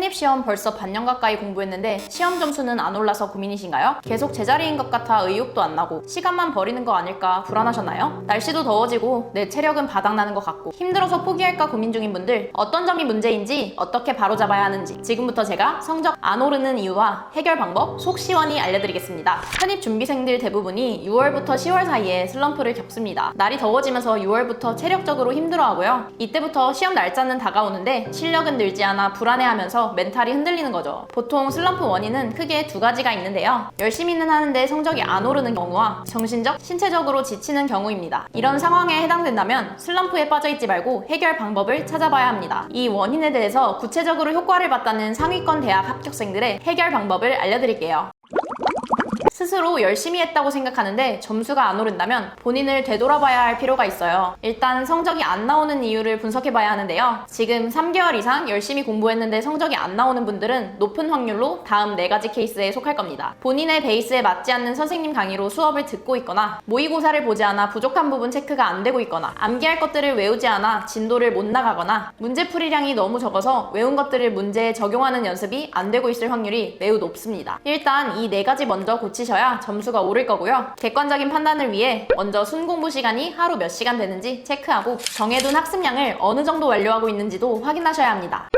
편입시험 벌써 반년 가까이 공부했는데 시험 점수는 안 올라서 고민이신가요? 계속 제자리인 것 같아 의욕도 안 나고 시간만 버리는 거 아닐까 불안하셨나요? 날씨도 더워지고 내 체력은 바닥나는 것 같고 힘들어서 포기할까 고민 중인 분들, 어떤 점이 문제인지 어떻게 바로잡아야 하는지 지금부터 제가 성적 안 오르는 이유와 해결 방법 속 시원히 알려드리겠습니다. 편입 준비생들 대부분이 6월부터 10월 사이에 슬럼프를 겪습니다. 날이 더워지면서 6월부터 체력적으로 힘들어하고요. 이때부터 시험 날짜는 다가오는데 실력은 늘지 않아 불안해하면서 멘탈이 흔들리는 거죠. 보통 슬럼프 원인은 크게 두 가지가 있는데요. 열심히는 하는데 성적이 안 오르는 경우와 정신적, 신체적으로 지치는 경우입니다. 이런 상황에 해당된다면 슬럼프에 빠져있지 말고 해결 방법을 찾아봐야 합니다. 이 원인에 대해서 구체적으로 효과를 봤다는 상위권 대학 합격생들의 해결 방법을 알려드릴게요. 스스로 열심히 했다고 생각하는데 점수가 안 오른다면 본인을 되돌아봐야 할 필요가 있어요. 일단 성적이 안 나오는 이유를 분석해봐야 하는데요. 지금 3개월 이상 열심히 공부했는데 성적이 안 나오는 분들은 높은 확률로 다음 4가지 케이스에 속할 겁니다. 본인의 베이스에 맞지 않는 선생님 강의로 수업을 듣고 있거나 모의고사를 보지 않아 부족한 부분 체크가 안 되고 있거나 암기할 것들을 외우지 않아 진도를 못 나가거나 문제풀이량이 너무 적어서 외운 것들을 문제에 적용하는 연습이 안 되고 있을 확률이 매우 높습니다. 일단 이 4가지 먼저 고치셔야 점수가 오를 거고요. 객관적인 판단을 위해 먼저 순공부 시간이 하루 몇 시간 되는지 체크하고 정해둔 학습량을 어느 정도 완료하고 있는지도 확인하셔야 합니다.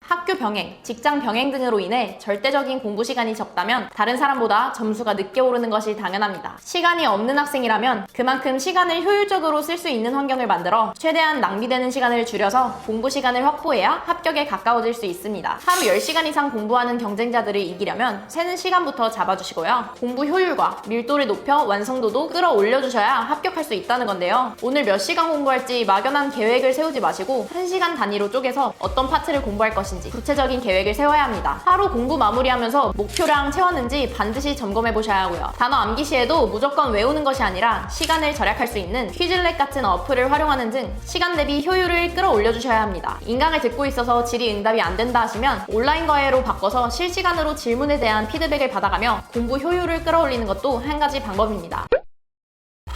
학교 병행, 직장 병행 등으로 인해 절대적인 공부 시간이 적다면 다른 사람보다 점수가 늦게 오르는 것이 당연합니다. 시간이 없는 학생이라면 그만큼 시간을 효율적으로 쓸 수 있는 환경을 만들어 최대한 낭비되는 시간을 줄여서 공부 시간을 확보해야 합격에 가까워질 수 있습니다. 하루 10시간 이상 공부하는 경쟁자들을 이기려면 세는 시간부터 잡아주시고요. 공부 효율과 밀도를 높여 완성도도 끌어올려 주셔야 합격할 수 있다는 건데요. 오늘 몇 시간 공부할지 막연한 계획을 세우지 마시고 1시간 단위로 쪼개서 어떤 파트를 공부할 것인지 구체적인 계획을 세워야 합니다. 하루 공부 마무리하면서 목표량 채웠는지 반드시 점검해 보셔야 하고요. 단어 암기 시에도 무조건 외우는 것이 아니라 시간을 절약할 수 있는 퀴즐렛 같은 어플을 활용하는 등 시간 대비 효율을 끌어올려 주셔야 합니다. 인강을 듣고 있어서 질의응답이 안 된다 하시면 온라인 과외로 바꿔서 실시간으로 질문에 대한 피드백을 받아가며 공부 효율을 끌어올리는 것도 한 가지 방법입니다.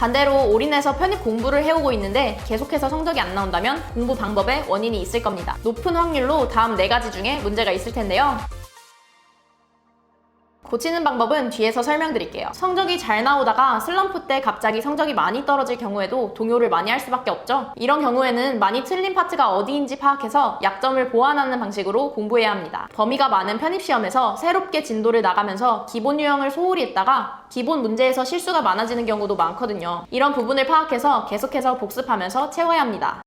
반대로 올인해서 편입 공부를 해오고 있는데 계속해서 성적이 안 나온다면 공부 방법에 원인이 있을 겁니다. 높은 확률로 다음 4가지 중에 문제가 있을 텐데요. 고치는 방법은 뒤에서 설명드릴게요. 성적이 잘 나오다가 슬럼프 때 갑자기 성적이 많이 떨어질 경우에도 동요를 많이 할 수밖에 없죠. 이런 경우에는 많이 틀린 파트가 어디인지 파악해서 약점을 보완하는 방식으로 공부해야 합니다. 범위가 많은 편입시험에서 새롭게 진도를 나가면서 기본 유형을 소홀히 했다가 기본 문제에서 실수가 많아지는 경우도 많거든요. 이런 부분을 파악해서 계속해서 복습하면서 채워야 합니다.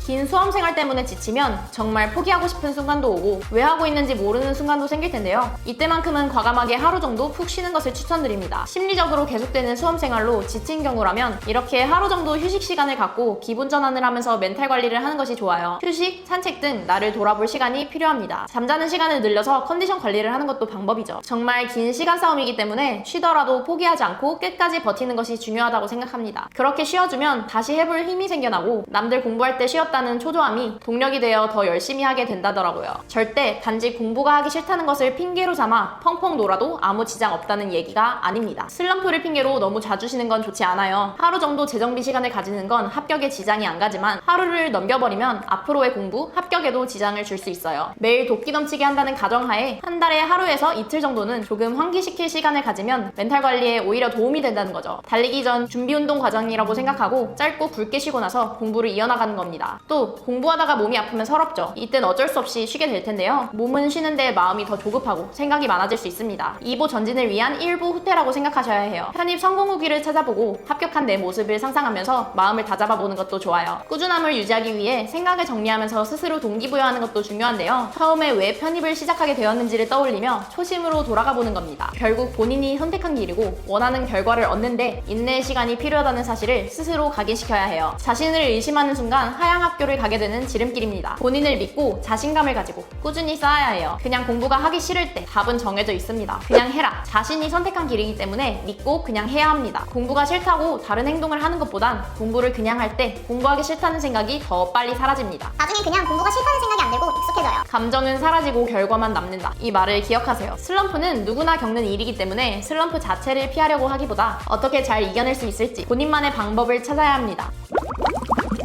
긴 수험생활 때문에 지치면 정말 포기하고 싶은 순간도 오고 왜 하고 있는지 모르는 순간도 생길 텐데요. 이때만큼은 과감하게 하루 정도 푹 쉬는 것을 추천드립니다. 심리적으로 계속되는 수험생활로 지친 경우라면 이렇게 하루 정도 휴식 시간을 갖고 기분 전환을 하면서 멘탈 관리를 하는 것이 좋아요. 휴식, 산책 등 나를 돌아볼 시간이 필요합니다. 잠자는 시간을 늘려서 컨디션 관리를 하는 것도 방법이죠. 정말 긴 시간 싸움이기 때문에 쉬더라도 포기하지 않고 끝까지 버티는 것이 중요하다고 생각합니다. 그렇게 쉬어주면 다시 해볼 힘이 생겨나고 남들 공부할 때 쉬었다는 초조함이 동력이 되어 더 열심히 하게 된다더라고요. 절대 단지 공부가 하기 싫다는 것을 핑계로 삼아 펑펑 놀아도 아무 지장 없다는 얘기가 아닙니다. 슬럼프를 핑계로 너무 자주 쉬는 건 좋지 않아요. 하루 정도 재정비 시간을 가지는 건 합격에 지장이 안 가지만 하루를 넘겨버리면 앞으로의 공부, 합격에도 지장을 줄 수 있어요. 매일 돕기 넘치게 한다는 가정하에 한 달에 하루에서 이틀 정도는 조금 환기시킬 시간을 가지면 멘탈 관리에 오히려 도움이 된다는 거죠. 달리기 전 준비운동 과정이라고 생각하고 짧고 굵게 쉬고 나서 공부를 이어나가는 겁니다. 또 공부하다가 몸이 아프면 서럽죠. 이땐 어쩔 수 없이 쉬게 될 텐데요. 몸은 쉬는데 마음이 더 조급하고 생각이 많아질 수 있습니다. 2보 전진을 위한 1부 후퇴라고 생각하셔야 해요. 편입 성공 후기를 찾아보고 합격한 내 모습을 상상하면서 마음을 다잡아보는 것도 좋아요. 꾸준함을 유지하기 위해 생각을 정리하면서 스스로 동기부여하는 것도 중요한데요. 처음에 왜 편입을 시작하게 되었는지를 떠올리며 초심으로 돌아가보는 겁니다. 결국 본인이 선택한 길이고 원하는 결과를 얻는데 인내의 시간이 필요하다는 사실을 스스로 각인시켜야 해요. 자신을 의심하는 순간 하향 학교를 가게 되는 지름길입니다. 본인을 믿고 자신감을 가지고 꾸준히 쌓아야 해요. 그냥 공부가 하기 싫을 때 답은 정해져 있습니다. 그냥 해라. 자신이 선택한 길이기 때문에 믿고 그냥 해야 합니다. 공부가 싫다고 다른 행동을 하는 것보단 공부를 그냥 할 때 공부하기 싫다는 생각이 더 빨리 사라집니다. 나중에 그냥 공부가 싫다는 생각이 안 들고 익숙해져요. 감정은 사라지고 결과만 남는다. 이 말을 기억하세요. 슬럼프는 누구나 겪는 일이기 때문에 슬럼프 자체를 피하려고 하기보다 어떻게 잘 이겨낼 수 있을지 본인만의 방법을 찾아야 합니다.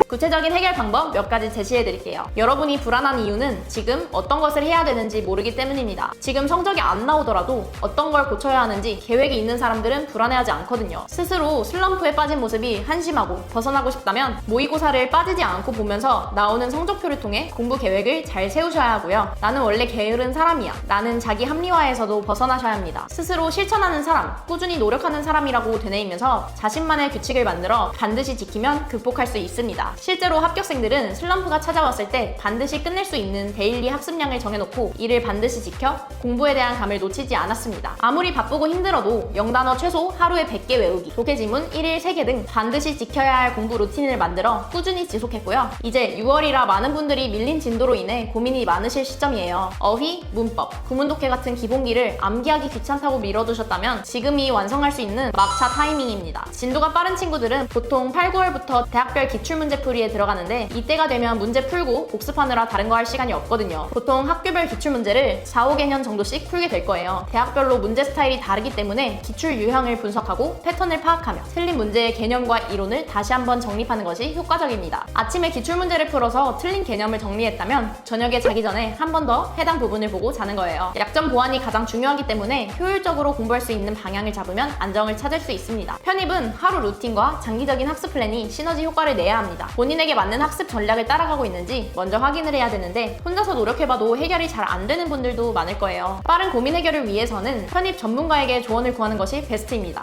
구체적인 해결 방법 몇 가지 제시해 드릴게요. 여러분이 불안한 이유는 지금 어떤 것을 해야 되는지 모르기 때문입니다. 지금 성적이 안 나오더라도 어떤 걸 고쳐야 하는지 계획이 있는 사람들은 불안해하지 않거든요. 스스로 슬럼프에 빠진 모습이 한심하고 벗어나고 싶다면 모의고사를 빠지지 않고 보면서 나오는 성적표를 통해 공부 계획을 잘 세우셔야 하고요. 나는 원래 게으른 사람이야. 나는 자기 합리화에서도 벗어나셔야 합니다. 스스로 실천하는 사람, 꾸준히 노력하는 사람이라고 되뇌이면서 자신만의 규칙을 만들어 반드시 지키면 극복할 수 있습니다. 실제로 합격생들은 슬럼프가 찾아왔을 때 반드시 끝낼 수 있는 데일리 학습량을 정해놓고 이를 반드시 지켜 공부에 대한 감을 놓치지 않았습니다. 아무리 바쁘고 힘들어도 영단어 최소 하루에 100개 외우기, 독해지문 1일 3개 등 반드시 지켜야 할 공부 루틴을 만들어 꾸준히 지속했고요. 이제 6월이라 많은 분들이 밀린 진도로 인해 고민이 많으실 시점이에요. 어휘, 문법, 구문독해 같은 기본기를 암기하기 귀찮다고 미뤄두셨다면 지금이 완성할 수 있는 막차 타이밍입니다. 진도가 빠른 친구들은 보통 8, 9월부터 대학별 기출문제풀이에 들어가는데 이때가 되면 문제 풀고 복습하느라 다른 거 할 시간이 없거든요. 보통 학교별 기출문제를 4, 5개년 정도씩 풀게 될 거예요. 대학별로 문제 스타일이 다르기 때문에 기출 유형을 분석하고 패턴을 파악하며 틀린 문제의 개념과 이론을 다시 한번 정립하는 것이 효과적입니다. 아침에 기출문제를 풀어서 틀린 개념을 정리했다면 저녁에 자기 전에 한 번 더 해당 부분을 보고 자는 거예요. 약점 보완이 가장 중요하기 때문에 효율적으로 공부할 수 있는 방향을 잡으면 안정을 찾을 수 있습니다. 편입은 하루 루틴과 장기적인 학습 플랜이 시너지 효과를 내야 합니다. 본인에게 맞는 학습 전략을 따라가고 있는지 먼저 확인을 해야 되는데 혼자서 노력해봐도 해결이 잘 안 되는 분들도 많을 거예요. 빠른 고민 해결을 위해서는 편입 전문가에게 조언을 구하는 것이 베스트입니다.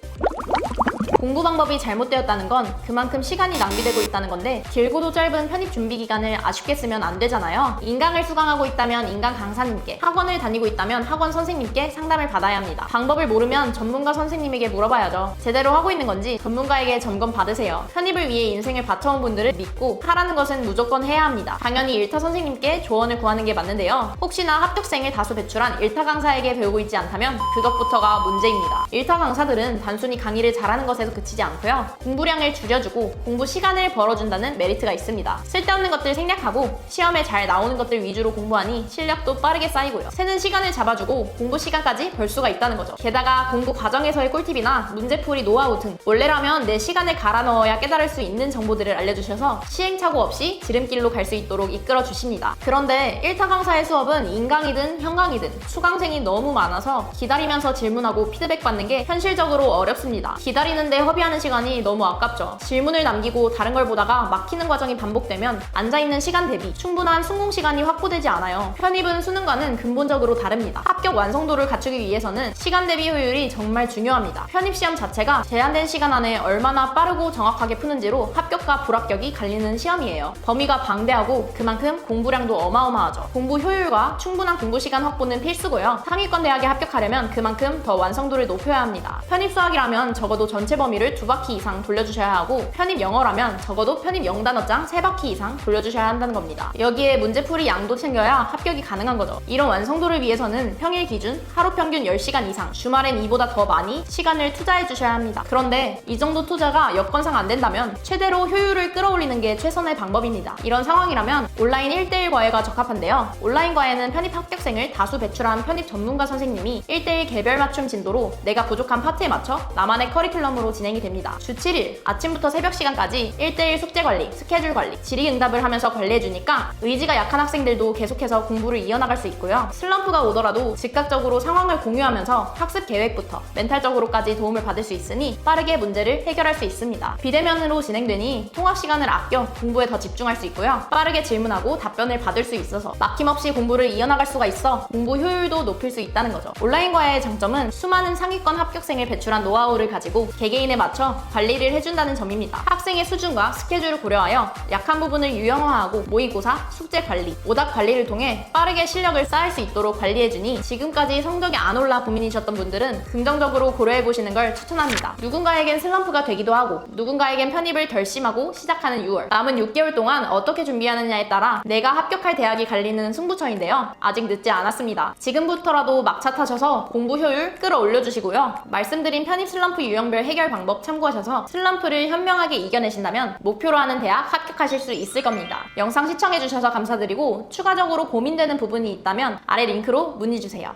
공부 방법이 잘못되었다는 건 그만큼 시간이 낭비되고 있다는 건데 길고도 짧은 편입 준비 기간을 아쉽게 쓰면 안 되잖아요. 인강을 수강하고 있다면 인강 강사님께, 학원을 다니고 있다면 학원 선생님께 상담을 받아야 합니다. 방법을 모르면 전문가 선생님에게 물어봐야죠. 제대로 하고 있는 건지 전문가에게 점검 받으세요. 편입을 위해 인생을 바쳐온 분들을 믿고 하라는 것은 무조건 해야 합니다. 당연히 일타 선생님께 조언을 구하는 게 맞는데요. 혹시나 합격생을 다수 배출한 일타 강사에게 배우고 있지 않다면 그것부터가 문제입니다. 일타 강사들은 단순히 강의를 잘하는 것에서 그치지 않고요. 공부량을 줄여주고 공부 시간을 벌어준다는 메리트가 있습니다. 쓸데없는 것들 생략하고 시험에 잘 나오는 것들 위주로 공부하니 실력도 빠르게 쌓이고요. 새는 시간을 잡아주고 공부 시간까지 벌 수가 있다는 거죠. 게다가 공부 과정에서의 꿀팁이나 문제풀이 노하우 등 원래라면 내 시간을 갈아 넣어야 깨달을 수 있는 정보들을 알려주셔서 시행착오 없이 지름길로 갈 수 있도록 이끌어 주십니다. 그런데 1타 강사의 수업은 인강이든 현강이든 수강생이 너무 많아서 기다리면서 질문하고 피드백 받는 게 현실적으로 어렵습니다. 기다리는데 허비하는 시간이 너무 아깝죠. 질문을 남기고 다른 걸 보다가 막히는 과정이 반복되면 앉아있는 시간 대비 충분한 순공 시간이 확보되지 않아요. 편입은 수능과는 근본적으로 다릅니다. 합격 완성도를 갖추기 위해서는 시간 대비 효율이 정말 중요합니다. 편입 시험 자체가 제한된 시간 안에 얼마나 빠르고 정확하게 푸는지로 합격과 불합격이 갈리는 시험이에요. 범위가 방대하고 그만큼 공부량도 어마어마하죠. 공부 효율과 충분한 공부 시간 확보는 필수고요. 상위권 대학에 합격하려면 그만큼 더 완성도를 높여야 합니다. 편입 수학이라면 적어도 전체 범위를 2바퀴 이상 돌려주셔야 하고 편입 영어라면 적어도 편입 0단어장 3바퀴 이상 돌려주셔야 한다는 겁니다. 여기에 문제풀이 양도 챙겨야 합격이 가능한 거죠. 이런 완성도를 위해서는 평일 기준 하루 평균 10시간 이상, 주말엔 이보다 더 많이 시간을 투자해 주셔야 합니다. 그런데 이 정도 투자가 여건상 안 된다면 최대로 효율을 끌어올리는 게 최선의 방법입니다. 이런 상황이라면 온라인 1대1 과외가 적합한데요. 온라인 과외는 편입 합격생을 다수 배출한 편입 전문가 선생님이 1대1 개별 맞춤 진도로 내가 부족한 파트에 맞춰 나만의 커리큘럼으로 진행이 됩니다. 주 7일 아침부터 새벽 시간까지 1대1 숙제 관리, 스케줄 관리, 질의응답을 하면서 관리해주니까 의지가 약한 학생들도 계속해서 공부를 이어나갈 수 있고요. 슬럼프가 오더라도 즉각적으로 상황을 공유하면서 학습 계획부터 멘탈적으로까지 도움을 받을 수 있으니 빠르게 문제를 해결할 수 있습니다. 비대면으로 진행되니 통학 시간을 아껴 공부에 더 집중할 수 있고요. 빠르게 질문하고 답변을 받을 수 있어서 막힘없이 공부를 이어나갈 수가 있어 공부 효율도 높일 수 있다는 거죠. 온라인 과외의 장점은 수많은 상위권 합격생을 배출한 노하우를 가지고 개개인에 맞춰 관리를 해준다는 점입니다. 학생의 수준과 스케줄을 고려하여 약한 부분을 유형화하고 모의고사, 숙제 관리, 오답 관리를 통해 빠르게 실력을 쌓을 수 있도록 관리해주니 지금까지 성적이 안 올라 고민이셨던 분들은 긍정적으로 고려해보시는 걸 추천합니다. 누군가에겐 슬럼프가 되기도 하고 누군가에겐 편입을 결심하고 시작하는 6월. 남은 6개월 동안 어떻게 준비하느냐에 따라 내가 합격할 대학이 갈리는 승부처인데요. 아직 늦지 않았습니다. 지금부터라도 막차 타셔서 공부 효율 끌어올려주시고요. 말씀드린 편입 슬럼프 유형별 해결 방법 참고하셔서 슬럼프를 현명하게 이겨내신다면 목표로 하는 대학 합격하실 수 있을 겁니다. 영상 시청해주셔서 감사드리고 추가적으로 고민되는 부분이 있다면 아래 링크로 문의주세요.